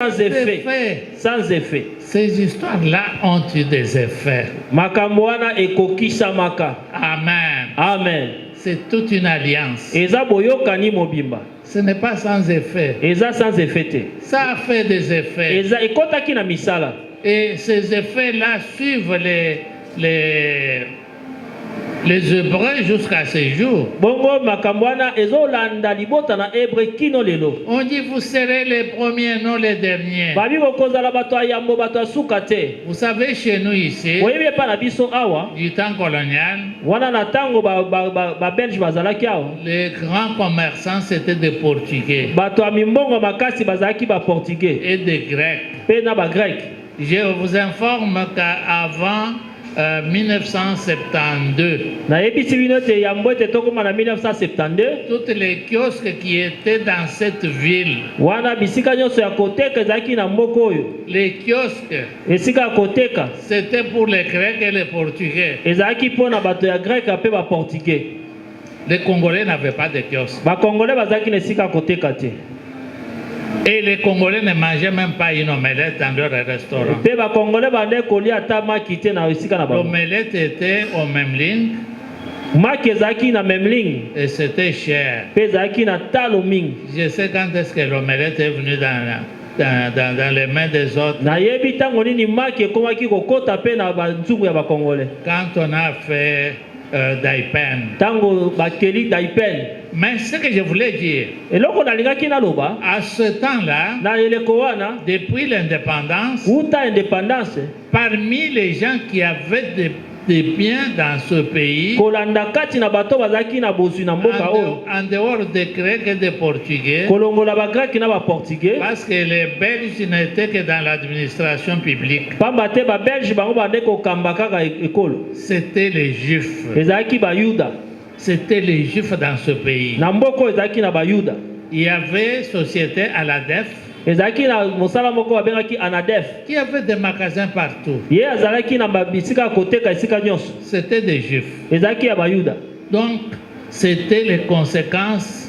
sans effet. Sans effet. Ces histoires-là ont eu des effets. Makamwana ekokisa maka. Amen. Amen. C'est toute une alliance. Eza boyokani mobimba. Ce n'est pas sans effet. Eza sans effet. Ça a fait des effets. Eza ekotaki na misala. Et ces effets-là suivent les Hébreux jusqu'à ce jour. Bongo makambwana ezolanda libota na Hébreu kino lelo. On dit vous serez les premiers, non les derniers. Babi bokozala bato ayambo bato asukate. Vous savez chez nous ici, Oyebe pa na biso awa, du temps colonial, wana na tango ba Belge bazalaki awa. les grands commerçants c'était des Portugais Batoamimbongo makasi bazalaki ba Portugais et des Grecs. pe na ba Grec. Je vous informe qu'avant 1972, Na yebisi bino te yambo te tokoma na 1972. toutes les kiosques qui étaient dans cette ville, Wana bisika nyonso ya koteka ezalaki na mboko oyo. les kiosques, Esika ya koteka c'était pour les Grecs et les Portugais. ezalaki mpona bato ya Grec pe ba Portugais. Les Congolais n'avaient pas de kiosques. Ba Congolais bazalaki na esika ya koteka te. Et les Congolais ne mangeaient même pas une omelette dans leur restaurant. Pe ba Congolais bande kolia ata maki te na esika na bango. L'omelette était au même ligne Maki ezalaki na même ligne et c'était cher. pe ezalaki na talo mingi. Je sais quand est-ce que l'omelette est venue dans les mains des autres. Nayebi ntango nini maki ekomaki kokota pe na banzungu ya ba Congolais. Quand on a fait Daipen. Tango bakeli Daipen. Mais ce que je voulais dire, Eloko nalingaki naloba à ce temps-là, na eleko wana depuis l'indépendance, uta indépendance parmi les gens qui avaient des biens dans ce pays, kolanda kati na bato bazalaki na bozwi na mboka oyo en dehors des Grecs et des Portugais, kolongola ba Grec na ba Portugais parce que les Belges n'étaient que dans l'administration publique. pamba te ba Belge bango bande kokamba kaka ekolo. C'était les Juifs. Ezalaki ba Yuda C'était les Juifs dans ce pays. na mboko ezalaki na ba Yuda. Il y avait société à la DEF Ezalaki na mosala moko babengaki Anadef. qui avait des magasins partout. Ye azalaki na babisika ya koteka esika nyonso. C'était des Juifs. Ezalaki ya ba Yuda. Donc, c'était les conséquences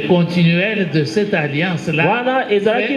continuelles de cette alliance-là Wana ezalaki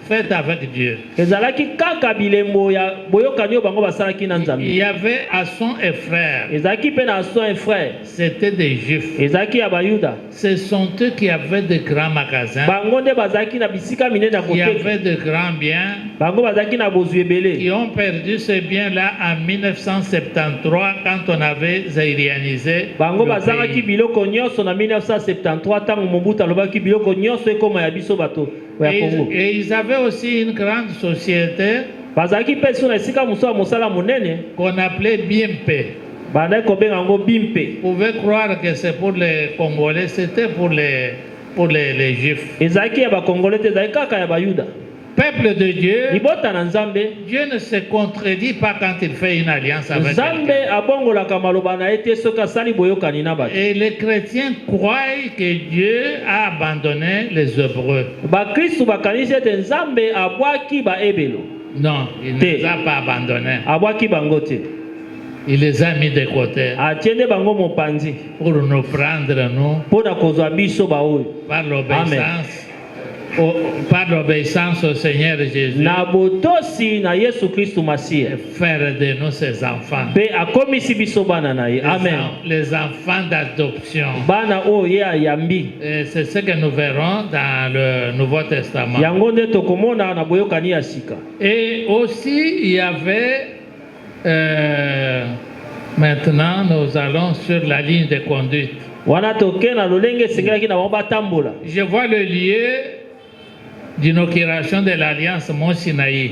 faite avec Dieu. ezalaki kaka bilembo ya boyokani oyo bango basalaki na Il Nzambe. y avait Asson et frères. Ezalaki pe na son frère. C'était des Juifs. Ezalaki ya ba Yuda. Ce sont eux qui avaient de grands magasins, Bango nde bazalaki na bisika minene ya qui koteka. avaient de grands biens, Bango bazalaki na bozwi ebele. qui ont perdu ces biens-là en 1973 quand on avait zaïrianisé Bango le bazalaki pays. biloko nyonso na 1973 tango Mobutu alobaki biloko nyonso ekoma ya biso bato ya Congo. Et ils avaient aussi une grande société Bazalaki pe so na esika mosusu ya mosala monene qu'on appelait BMP. bandaki kobenga yango Bimpe. Vous pouvez croire que c'est pour les Congolais, c'était pour les Juifs. Ezalaki ya bakongole te ezalaki kaka ya bayuda. Peuple de Dieu, Libota na Nzambe, Dieu ne se contredit pas quand il fait une alliance avec Nzambe quelqu'un. abongolaka maloba na ye te soki asali boyokani na bato. Et les chrétiens croient que Dieu a abandonné les Hébreux. Bakristu bakanisi ete Nzambe abwaki baebelo. Non, il ne les a pas abandonnés. Abwaki bango te. Il les a mis de côté Atiende bango mopanzi pour nous prendre, nous, mpona kozwa biso baoyo. par l'obéissance au Seigneur Jésus, Na botosi na Yesu Kristu Masiya. faire de nous ses enfants. Pe akomisi biso bana na ye. Amen. Les enfants d'adoption. Bana oyo ye ayambi. Et c'est ce que nous verrons dans le Nouveau Testament. Yango nde tokomona na boyokani ya sika. Et aussi, il y avait, maintenant, nous allons sur la ligne de conduite. Wana toke na lolenge esengelaki na bango batambola. Je vois le lieu d'inauguration de l'Alliance Mont Sinaï.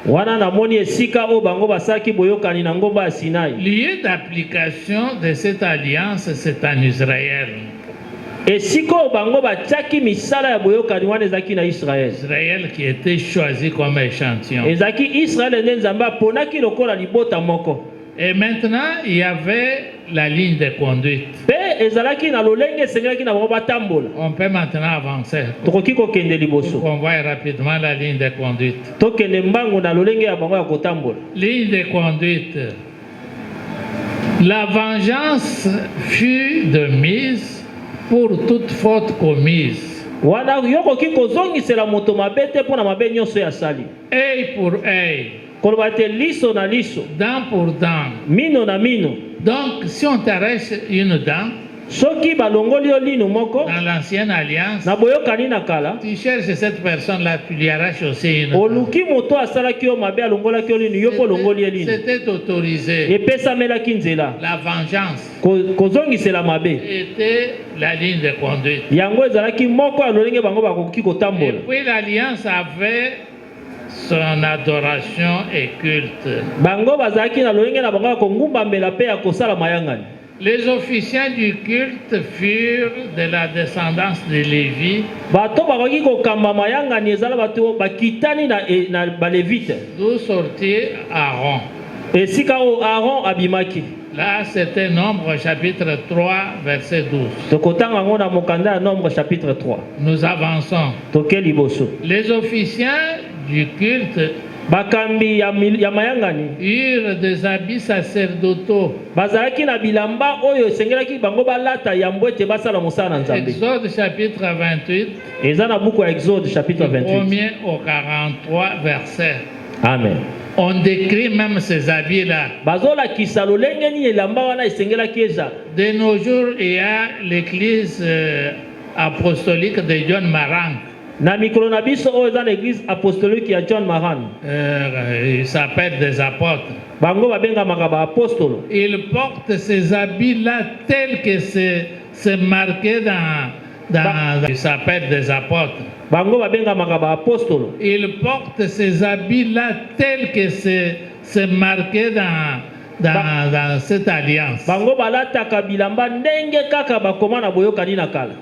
Wana namoni esika oyo bango basalaki boyokani na ngomba ya Sinai. Lieu d'application de cette alliance, c'est en Israël. Esika oyo bango batiaki misala ya boyokani wana ezalaki na Israel. Israël qui était choisi comme échantillon. Ezalaki Israel nde Nzambe aponaki lokola libota moko. Et maintenant, il y avait la ligne de conduite. Pe ezalaki na lolenge esengelaki na bango batambola. On peut maintenant avancer. Tokoki kokende liboso. On voit rapidement la ligne de conduite. Tokende mbango na lolenge ya bango ya kotambola. Ligne de conduite. La vengeance fut de mise pour toute faute commise. wana yokoki kozongisela moto mabe te mpona mabe nyonso ya sali. œil pour œil, koloba te liso na liso, dent pour dent. mino na mino. Donc, si on t'arrache une dent, soki balongoli yo lino moko dans l'ancienne alliance, na boyokani na kala, tu cherches cette personne-là, tu lui arraches aussi une dent. oluki moto asalaki yo mabe alongolaki yo lino, yo mpo olongoli ye lino. C'était autorisé. epesamelaki nzela La vengeance kozongisela mabe. était la ligne de conduite. yango ezalaki moko ya lolenge bango bakoki Et kotambola. puis l'alliance avait son adoration et culte. bango bazalaki na lolenge na bango ya kongumbamela mpe ya kosala mayangani. Les officiants du culte furent de la descendance de Lévi, bato bakoki kokamba mayangani ezala bato bakitani na balevite, d'où sortit Aaron. esika oyo Aaron abimaki. Là, c'était Nombre chapitre 3, verset 12. tokotanga yango na mokanda ya Nombre chapitre 3. Nous avançons. toke liboso. Les officiants du culte bakambi ya mayangani eurent des habits sacerdotaux. bazalaki na bilamba oyo esengelaki bango balata yambo ete basala mosala na Nzambe. Exode chapitre 28, eza na buku ya Exode chapitre 28. 1er au 43 verset. Amen. On décrit même ces habits-là. bazolakisa lolenge nini elamba wana esengelaki eza. De nos jours, il y a l'église apostolique de John Marang. na mikolo na biso oyo eza na église apostolique ya John Maran. Il s'appelle des apôtres. bango babengamaka baapostolo. Il porte ces habits-là tels que c'est marqué dans il s'appelle des apôtres. bango babengamaka baapostolo. Il porte ces habits-là tels que c'est marqué dans cette alliance. bango balataka bilamba ndenge kaka bakoma na boyokani na kala.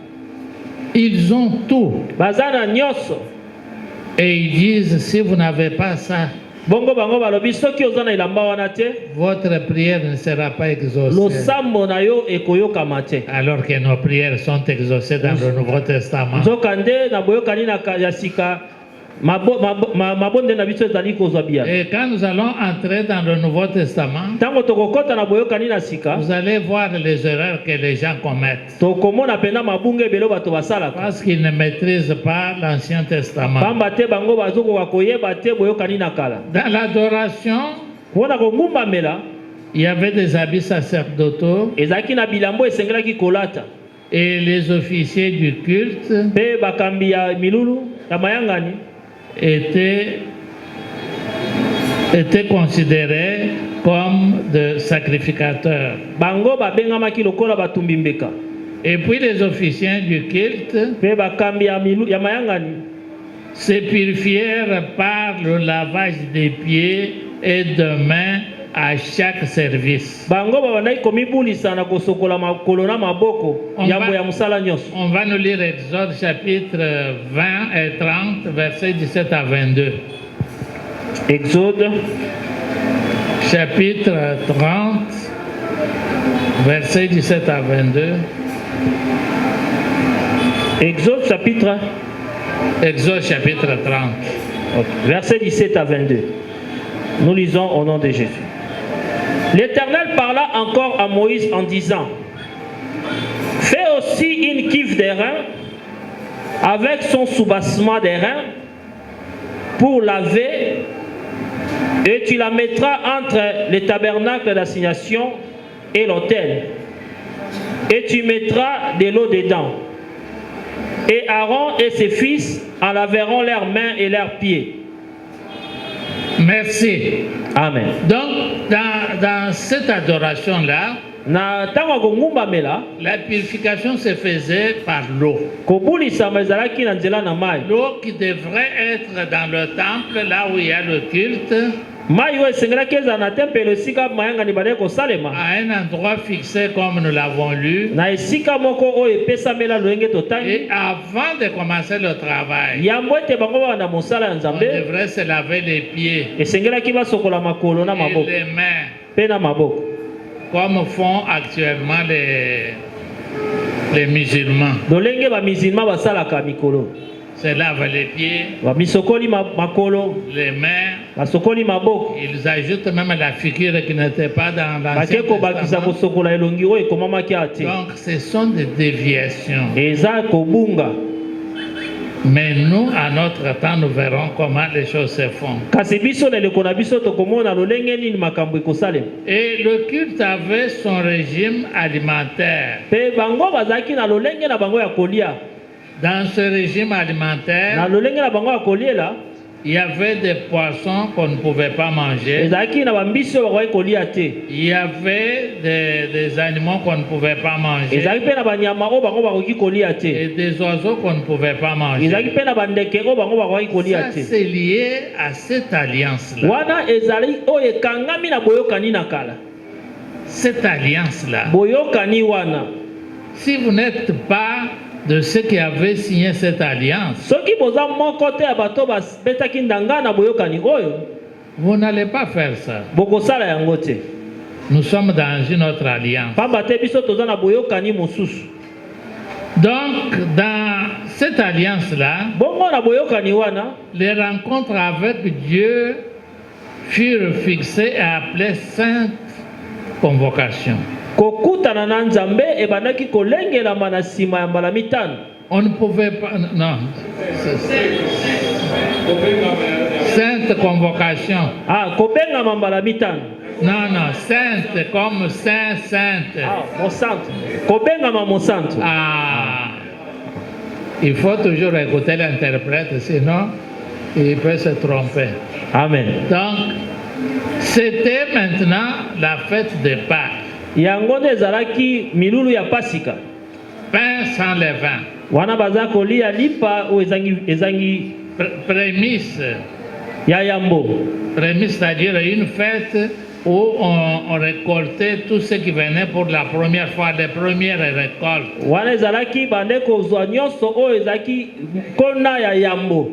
Ils ont tout. bazana nyonso. Et ils disent, si vous n'avez pas ça, bongo bango balobi soki oza na elamba wana te, votre prière ne sera pas exaucée. losambo na yo ekoyokama te. Alors que nos prières sont exaucées dans le Nouveau Testament. nzokande na boyokani ya sika mabonde na biso ezali kozwa bia. Et quand nous allons entrer dans le Nouveau Testament, ntango tokokota na boyokani na sika, vous allez voir les erreurs que les gens commettent. tokomona pena mabunga ebele bato basalaka. Parce qu'ils ne maîtrisent pas l'Ancien Testament. pamba te bango bazokoka koyeba te boyokani na kala. Dans l'adoration, mpona kogumbamela il y avait des habits sacerdotaux ezalaki na bilambo esengelaki kolata. et les officiers du culte mpe bakambi ya milulu ya mayangani étaient considérés comme des sacrificateurs. bango babengamaki lokola batumbi mbeka. Et puis les officiers du culte mpe bakambi ya mayangani se purifièrent par le lavage des pieds et de mains à chaque service. bango babandaki komibulisa na kosokola makolo na maboko yambo ya mosala nyonso. On va nous lire Exode chapitre 20 et 30, versets 17 à 22. Exode Chapitre 30, versets 17 à 22. Exode chapitre Exode chapitre 30. verset 17 à 22. Nous lisons au nom de Jésus. L'Éternel parla encore à Moïse en disant: fais aussi une cuve d'airain avec son soubassement d'airain pour laver, et tu la mettras entre le tabernacle d'assignation et l'autel, et tu mettras de l'eau dedans. Et Aaron et ses fils en laveront leurs mains et leurs pieds. Merci. Amen. Donc, dans cette adoration-là, na ntango ya kongumbamela la purification se faisait par l'eau. kobulisama ezalaki na nzela na mai. L'eau qui devrait être dans le temple, là où il y a le culte, mai oyo esengelaki ezala na tempelo esika mayangani bandeki kosalema, à un endroit fixé comme nous l'avons lu. na esika moko oyo epesamela lolenge Et totangi. avant de commencer le travail, yambo ete bango bana mosala ya on nzambe devrait se laver les pieds esengelaki basokola makolo na et maboko les mains, mpe na maboko, comme font actuellement les musulmans. lolenge bamisilma basalaka mikolo. Se lavent les pieds, bamisokoli makolo, les mains. basokoli maboko, Ils ajoutent même la figure qui n'était pas dans l'Ancien bake kobakisa Testament. kosokola elongi oyo ekomamaki ate. Donc, ce sont des déviations. eza kobunga. Mais nous, à notre temps, nous verrons comment les choses se font. kasi biso na eleko na biso tokomona lolenge nini makambo ekosalema. Et le culte avait son régime alimentaire. Mpe bango bazalaki na lolenge na bango ya kolia. Dans ce régime Na alimentaire, lolenge na bango ya koliela il y avait des poissons qu'on ne pouvait pas manger. ezalaki na bambisi oyo bakoki kolia te. Il y avait des animaux qu'on ne pouvait pas manger. ezalaki mpe na banyama oyo bango bakoki kolia Et te. des oiseaux qu'on ne pouvait pas manger. ezalaki mpe na bandeke oyo bango bakoki kolia Ça, te. c'est lié à cette alliance-là. wana ezali oyo ekangami na boyokani na kala. Cette alliance-là. boyokani wana Si vous n'êtes pas de ceux qui avaient signé cette alliance, soki boza moko te ya bato babetaki ndanga na boyokani oyo vous n'allez pas faire ça. bokosala yango te. Nous sommes dans une autre alliance. pamba te biso toza na boyokani mosusu. Donc, dans cette alliance-là, bongo na boyokani wana les rencontres avec Dieu furent fixées et appelées sainte convocation. kokutana na nzambe ebandaki kolengelama na nsima ya mbala mitano. On ne pouvait pas... Non. Sainte convocation. Kobengama mbala mitano. Non, non, sainte comme saint, sainte. Mosantu. Kobengama mosantu. Il faut toujours écouter l'interprète, sinon il peut se tromper. Amen. Donc, c'était maintenant la fête de Pâques. yango nde ezalaki milulu ya pasika. Pain sans levain. wana baza kolia lipa oyo ezangi Prémisse. ya yambo. Prémisse, c'est-à-dire une fête où on récoltait tout ce qui venait pour la première fois, les premières récoltes. wana ezalaki bande kozwa nyonso oyo ezalaki kona ya yambo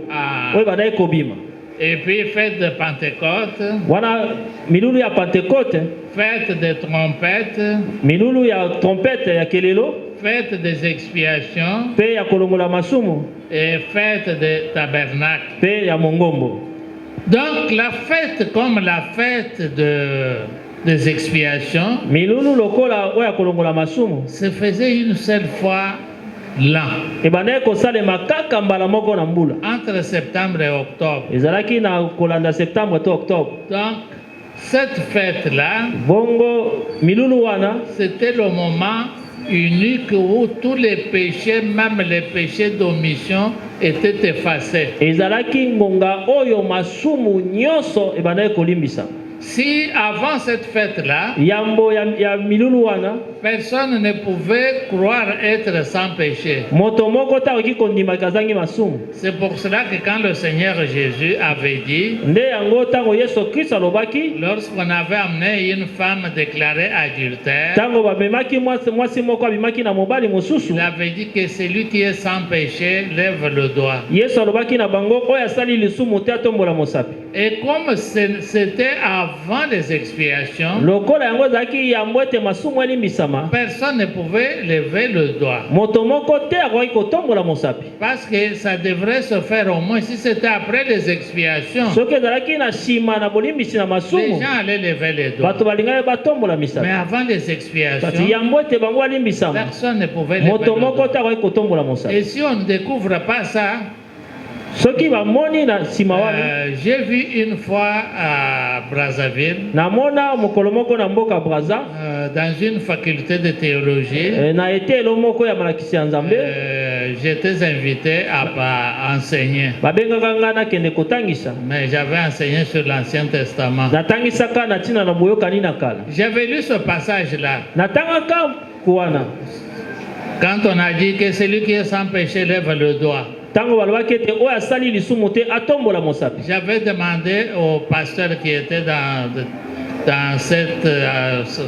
oyo bandaki kobima. Et puis fête de Pentecôte. wana milulu ya Pentecôte. Fête des trompettes. milulu ya trompette ya kelelo. Fête des expiations. Pe ya kolongola masumu. Et fête des tabernacles. Pe ya mongombo. Donc la fête comme la fête des expiations milulu lokola oya kolongola masumu se faisait une seule fois l'an. ebandaki kosalema kaka mbala moko na mbula. Entre septembre et octobre. ezalaki na kolanda septembre to octobre. Donc cette fête-là, bongo milulu wana c'était le moment unique où tous les péchés, même les péchés d'omission, étaient effacés. ezalaki ngonga oyo masumu nyonso ebandaki kolimbisa. Si avant cette fête-là, yambo ya milulu wana personne ne pouvait croire être sans péché. moto moko takoki kondimaki azangi masumu. C'est pour cela que quand le Seigneur Jésus avait dit, nde yango ntango yesu kristo alobaki lorsqu'on avait amené une femme déclarée adultère, ntango bamemaki mwasi moko abimaki na mobali mosusu, il avait dit que celui qui est sans péché lève le doigt. yesu alobaki na bango oyo asali lisumu te atombola mosapi. Et comme c'était avant les expiations, lokola yango ezalaki yambo ete masumu elimbisama, personne ne pouvait lever le doigt. moto moko te akoki kotombola mosapi. Parce que ça devrait se faire au moins, si c'était après les expiations, soki ezalaki na nsima na bolimbisi na les masumu, gens allaient lever les doigts. bato balingaki batombola Mais misapi. avant les kasi expiations, yambo ete bango alimbisama, personne ne pouvait lever moto le moko doigt. te akoki kotombola Et mosapi. si on ne découvre pas ça, soki bamoni na nsima wana, j'ai vu une fois à Brazzaville, namona mokolo moko na mboka Braza, dans une faculté de théologie, na etelo moko ya malakisi ya nzambe, j'étais invité à enseigner. babengaka nga nakende kotangisa. Mais j'avais enseigné sur l'Ancien Testament. natangisaka na ntina na boyokani na kala. J'avais lu ce passage-là. natangaka kuwana Quand on a dit que celui qui est sans péché lève le doigt. ntango balobaki ete oyo asali lisumu te atombola mosapi. J'avais demandé au pasteur qui était dans cette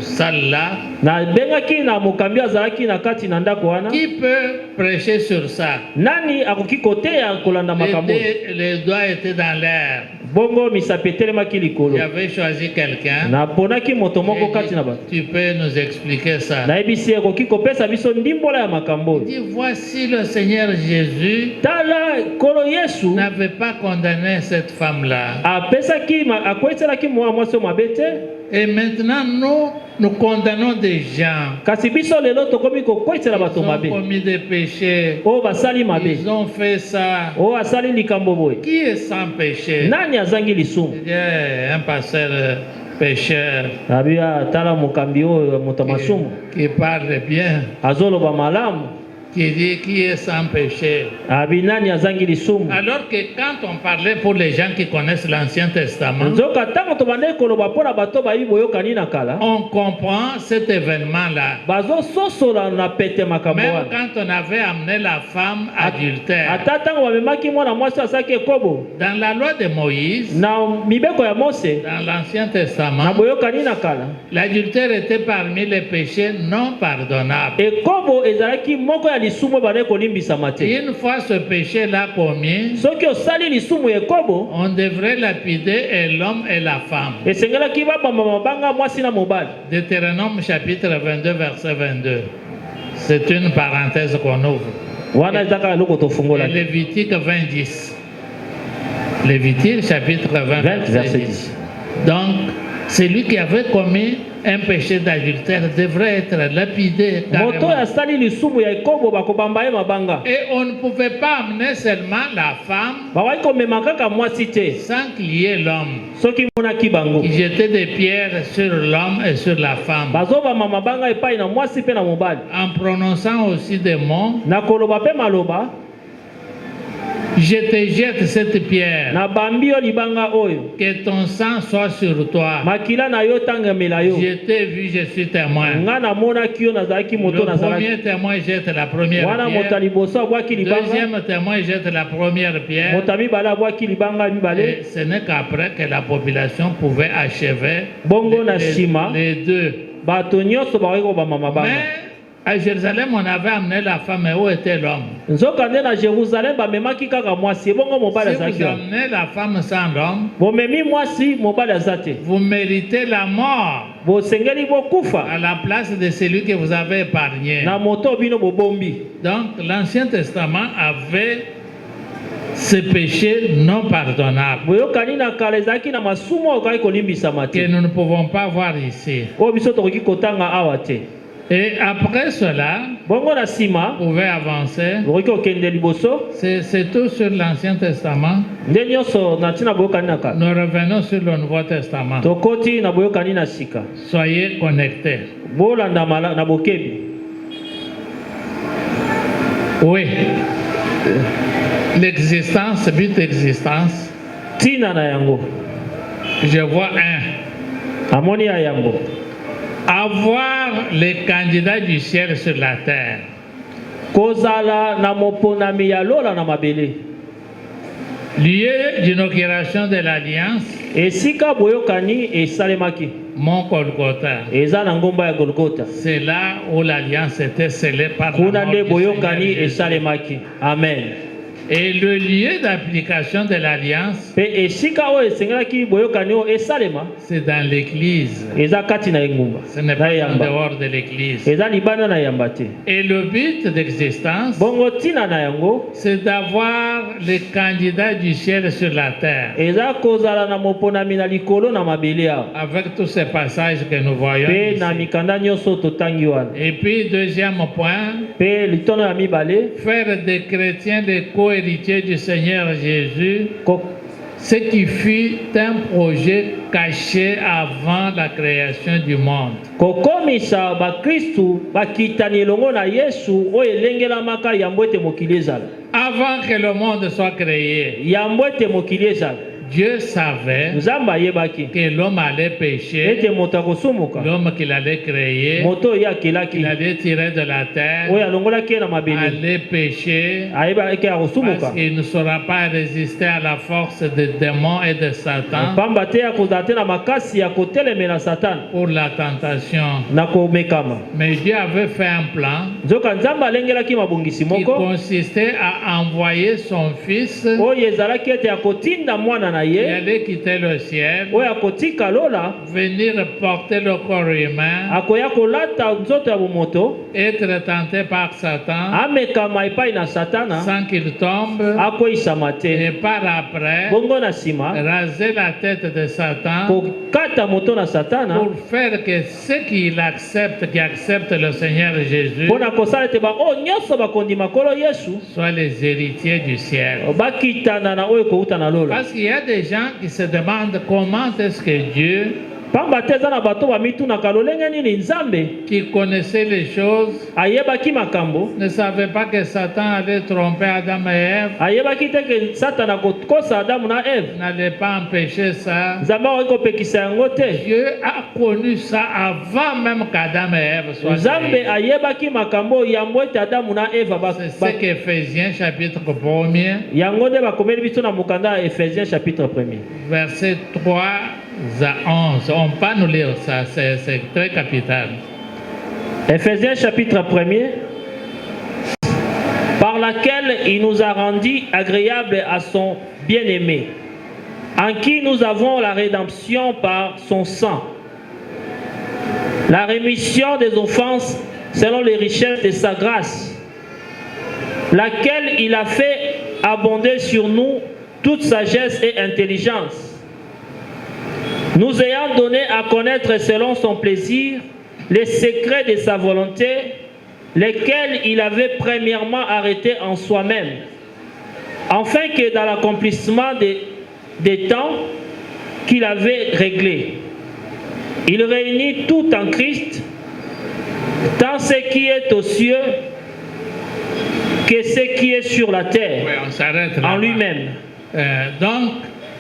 salle-là, nabengaki na mokambi azalaki na kati na ndako wana, qui peut prêcher sur ça? nani akoki koteya kolanda makambo. Les doigts étaient dans l'air. bongo misapi etelemaki likolo. J'avais choisi quelqu'un. naponaki moto moko J'ai kati dit, na bato. tu peux nous expliquer ça? nayebisi akoki kopesa biso ndimbola ya makambo. Il dit, voici le Seigneur Jésus tala kolo yesu n'avait pas condamné cette femme-là. akweiselaki mwasi mabe te. Et maintenant, nous condamnons des gens. kasi biso lelo tokomi kokwetela Ils bato ont mabe commis des péchés. oyo basali mabe Ils ont fait ça. oyo asali likambo boye Qui est sans péché? nani azangi lisumu Il y a un pasteur pécheur abia tala mokambi oyo moto ya masumu qui parle bien, azoloba malamu qui dit qui est sans péché. abi nani azangi lisumu Alors que quand on parlait pour les gens qui connaissent l'Ancien Testament, nzoka ntango tobandeki koloba mpo na bato bayi boyokani na kala on comprend cet événement-là. bazososola na pete makambo Même wana quand on avait amené la femme adultère, ata ntango bamemaki mwana mwasi asalaki ekobo dans la loi de Moïse, na mibeko ya mose dans l'Ancien na Testament, boyokani na kala l'adultère était parmi les péchés non pardonnables. ekobo ezalaki moko ya lisumu oyo bandeki kolimbisama te Une fois ce péché-là commis, soki osali lisumu ya ekobo on devrait lapider et l'homme et la femme. esengelaki babamba mabanga mwasi na mobali Deutéronome chapitre 22, verset 22. C'est une parenthèse qu'on ouvre. wana eza kaka eloko Et tofungola Lévitique 20, 10. Lévitique chapitre 20, 20 verset 10 Donc, celui qui avait commis un péché d'adultère devrait être lapidé moto oyo carrément. asali lisumu ya ekobo bakobamba ye mabanga Et on ne pouvait pas amener seulement la femme bawaki komema kaka mwasi te sans qu'il y ait l'homme soki monaki bango qui jetait des pierres sur l'homme et sur la femme, bazobamba mabanga epai na mwasi mpe na mobali en prononçant aussi des mots. na koloba mpe maloba Je te jette cette pierre, na bambi yo libanga oyo que ton sang soit sur toi. makila na yo tangemela yo Je t'ai vu, je suis témoin. nga namonaki yo nazalaki moto Le nazalaki premier témoin jette la première wana moto ya pierre. liboso abwaki libanga Deuxième témoin jette la première pierre. moto ya mibale abwaki libanga ya mibale Et ce n'est qu'après que la population pouvait achever bongo na nsima les deux. bato nyonso bakoki kobamba mabanga Mais à Jérusalem, on avait amené la femme, et où était l'homme? nzoka nde na Jérusalem bamemaki kaka mwasi ebongo mobali Si vous azalaki wana amenez la femme sans l'homme, bomemi mwasi mobali aza te vous méritez la mort bosengeli bokufa à la place de celui que vous avez épargné. na moto bino bobombi Donc, l'Ancien Testament avait ce péché non pardonnable boyokani na kala ezalaki na masumu oyo okaki kolimbisama que te nous ne pouvons pas voir ici. oyo biso tokoki kotanga awa te Et après cela, bongo na nsima vous pouvez avancer. okoki kokende liboso C'est tout sur l'Ancien Testament. nde nyonso na ntina boyokani na kala Nous revenons sur le Nouveau Testament. tokoti na boyokani na sika Soyez connectés. bolanda na bokebi Oui. L'existence, but d'existence, ntina na yango je vois un. amoni ya yango Avoir les candidats du ciel sur la terre. kozala na moponami ya lola na mabele Lieu d'inauguration de l'Alliance, esika boyokani esalemaki Mont Golgotha. eza na ngomba ya golgota C'est là où l'Alliance était scellée par la kuna mort nde du boyokani Seigneur Jésus. esalemaki amen Et le lieu d'application de l'Alliance, mpe esika oyo esengelaki boyokani oyo esalema c'est dans l'Église. eza kati na engumba Ce n'est na pas en eyamba dehors de l'Église. eza libanda na eyamba te Et le but d'existence, bongo ntina na yango c'est d'avoir les candidats du ciel sur la terre. eza kozala na moponami na likolo na mabele awa Avec tous ces passages que nous voyons mpe na ici. mikanda nyonso totangi wana Et puis, deuxième point, mpe litono ya mibale faire des chrétiens les co-héritiers du Seigneur Jésus, ko- ce qui fut un projet caché avant la création du monde. kokomisa bakristu bakitani elongo na yesu oyo elengelamaka yambo ete mokili ezala Avant que le monde soit créé, yambo ete mokili ezala Dieu savait nzambe ayebaki que l'homme allait pécher, ete moto akosumuka l'homme qu'il allait créer, moto oyo akelaki qu'il allait tirer de la oyo terre, alongolaki ye na mabele allait pécher, ayebaki parce akosumuka qu'il ne saura pas résister à la force des démons et de Satan pamba te akozala te na makasi ya kotelemela satana pour la tentation. na komekama Mais Dieu avait fait un plan nzoka nzambe alengelaki mabongisi qui moko consistait à envoyer son fils oyo ezalaki ete akotinda mwana na na Il ye allait quitter le ciel, oyo akotika lola venir porter le corps humain, akoya kolata nzoto ya bomoto être tenté par Satan, amekama epai na satana sans qu'il tombe, akoyisama et te par après, bongo na nsima raser la tête de Satan kokata moto na satana pour faire que ceux qui acceptent le Seigneur Jésus, mpo na kosala ete baoyo nyonso bakondima nkolo yesu soient les héritiers du ciel. bakitana na oyo kouta na lola Parce qu'il y a des gens qui se demandent comment est-ce que Dieu, pamba te eza na bato bamitunaka lolenge nini nzambe qui connaissait les choses, ayebaki makambo ne savait pas que Satan allait tromper Adam et Ève, ayebaki te ke satana akokosa adamu na eve n'allait pas empêcher ça. nzambe akoki kopekisa yango te Dieu a connu ça avant même qu'Adam et Ève soient nzambe créés. ayebaki makambo yambo ete adamu na eve C'est ce qu'Éphésiens chapitre 1er, yango nde bakomeli biso na mokanda ya Ephésiens chapitre 1er verset 3 à 11. On peut nous lire ça, c'est très capital. Ephésiens chapitre 1er, par laquelle il nous a rendus agréables à son bien-aimé, en qui nous avons la rédemption par son sang, la rémission des offenses selon les richesses de sa grâce, laquelle il a fait abonder sur nous toute sagesse et intelligence, nous ayant donné à connaître selon son plaisir les secrets de sa volonté, lesquels il avait premièrement arrêtés en soi-même, afin que dans l'accomplissement des temps qu'il avait réglés, il réunit tout en Christ, tant ce qui est aux cieux que ce qui est sur la terre, Oui, on s'arrête là. en lui-même. Donc,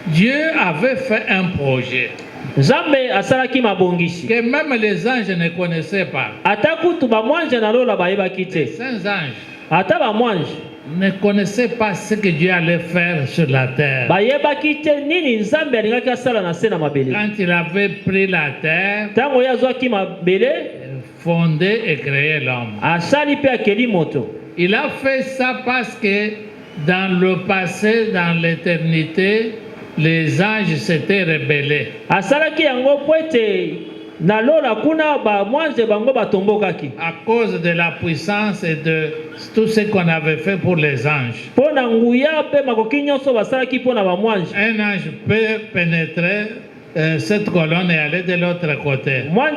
Dieu avait fait un projet Nzambe asalaki mabongisi que même les anges ne connaissaient pas. ata kutu bamwanje na lola bayebaki te Les saints anges ata bamwanje ne connaissaient pas ce que Dieu allait faire sur la terre. bayebaki te nini nzambe alingaki asala na se na mabele Quand il avait pris la terre, ntango ye azwaki mabele fondé et créé l'homme. asali mpe akeli moto Il a fait ça parce que dans le passé, dans l'éternité, les anges s'étaient rebellés. asalaki yango mpo ete na lola kuna bamwanje bango batombokaki À cause de la puissance et de tout ce qu'on avait fait pour les anges. mpo na nguya mpe makoki nyonso basalaki mpo na bamwanje Un ange peut pénétrer cette colonne et aller de l'autre côté. mwanje